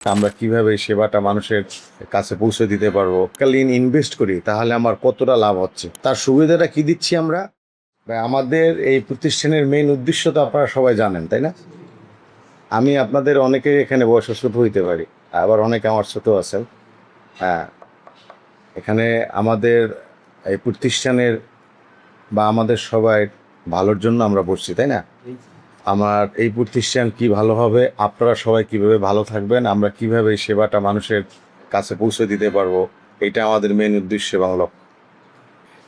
আমরা কিভাবে সেবাটা মানুষের কাছে পৌঁছে দিতে পারবো, কালীন ইনভেস্ট করি তাহলে আমার কতটা লাভ হচ্ছে, তার সুবিধাটা কি দিচ্ছি আমরা। বা আমাদের এই প্রতিষ্ঠানের মেইন উদ্দেশ্য তো আপনারা সবাই জানেন, তাই না? আমি আপনাদের অনেকে এখানে বয়স ছোট হইতে পারি, আবার অনেকে আমার ছোট আছেন। হ্যাঁ, এখানে আমাদের এই প্রতিষ্ঠানের বা আমাদের সবাই ভালোর জন্য আমরা বসছি, তাই না? আমার এই প্রতিষ্ঠান কি ভালো হবে, আপনারা সবাই কিভাবে ভালো থাকবেন, আমরা কিভাবে এই সেবাটা মানুষের কাছে পৌঁছে দিতে পারবো, এটা আমাদের মেন উদ্দেশ্য এবং লক্ষ্য।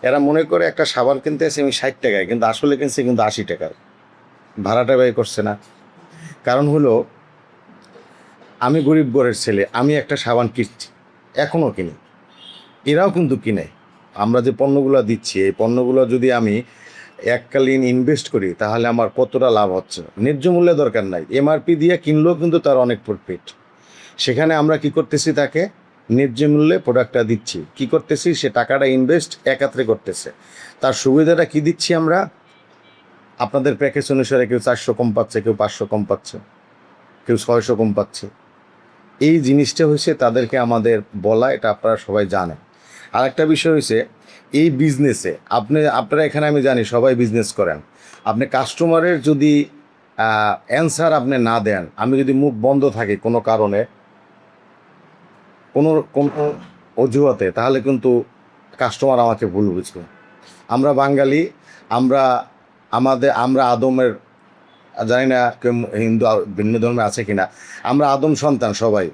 এরা মনে করে একটা সাবান কিনতে এসে আমি 60 টাকায়, কিন্তু আসলে কিনছে কিন্তু 80 টাকায়, ভাড়াটা ব্যয় করছে না। কারণ হলো, আমি গরিব ঘরের ছেলে, আমি একটা সাবান কিনছি, এখনও কিনি, এরাও কিন্তু কিনে। আমরা যে পণ্যগুলো দিচ্ছি, এই পণ্যগুলো যদি আমি এককালীন ইনভেস্ট করি তাহলে আমার কতটা লাভ হচ্ছে। ন্যায্য মূল্যে দরকার নাই, এমআরপি দিয়ে কিনলেও কিন্তু তার অনেক প্রফিট। সেখানে আমরা কি করতেছি, তাকে ন্যায্য মূল্যে প্রোডাক্টটা দিচ্ছি। কি করতেছি, সে টাকাটা ইনভেস্ট একাত্রে করতেছে। তার সুবিধাটা কি দিচ্ছি আমরা, আপনাদের প্যাকেজ অনুসারে কেউ 400 কম পাচ্ছে, কেউ 500 কম পাচ্ছে, কেউ 600 কম পাচ্ছে। এই জিনিসটা হয়েছে তাদেরকে আমাদের বলা, এটা আপনারা সবাই জানেন। আর একটা বিষয় হয়েছে, এই বিজনেসে আপনারা এখানে আমি জানি সবাই বিজনেস করেন, আপনি কাস্টমারের যদি অ্যান্সার আপনি না দেন, আমি যদি মুখ বন্ধ থাকি কোনো কারণে, কোনো কোনো অজুহাতে, তাহলে কিন্তু কাস্টমার আমাকে ভুল বুঝবে। আমরা বাঙালি, আমরা আমরা আদমের, জানি না কেউ হিন্দু ভিন্ন ধর্মে আছে কিনা, আমরা আদম সন্তান সবাই।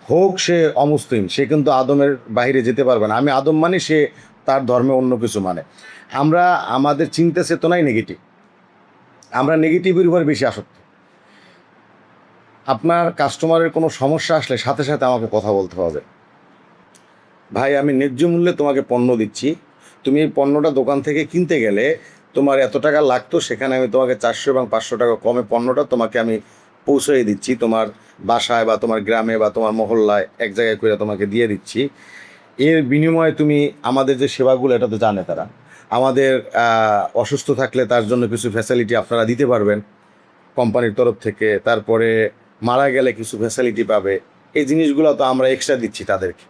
হোক সে অমুসলিম, সে কিন্তু আদমের বাইরে যেতে পারবে না। আমি আদম মানি, সে তার ধর্মে অন্য কিছু মানে। আমরা আমাদের চিন্তা চেতনাই নেগেটিভ, আমরা নেগেটিভের উপর বেশি আসক্ত। আপনার কাস্টমারের কোনো সমস্যা আসলে সাথে সাথে আমাকে কথা বলতে হবে, ভাই আমি ন্যায্য মূল্যে তোমাকে পণ্য দিচ্ছি, তুমি এই পণ্যটা দোকান থেকে কিনতে গেলে তোমার এত টাকা লাগতো, সেখানে আমি তোমাকে 400 এবং 500 টাকা কমে পণ্যটা তোমাকে আমি পৌঁছে দিচ্ছি তোমার বাসায় বা তোমার গ্রামে বা তোমার মহল্লায়, এক জায়গায় করে তোমাকে দিয়ে দিচ্ছি। এর বিনিময়ে তুমি আমাদের যে সেবাগুলো, এটা তো জানে তারা, আমাদের অসুস্থ থাকলে তার জন্য কিছু ফ্যাসিলিটি আপনারা দিতে পারবেন কোম্পানির তরফ থেকে। তারপরে মারা গেলে কিছু ফ্যাসিলিটি পাবে। এই জিনিসগুলো তো আমরা এক্সট্রা দিচ্ছি তাদেরকে।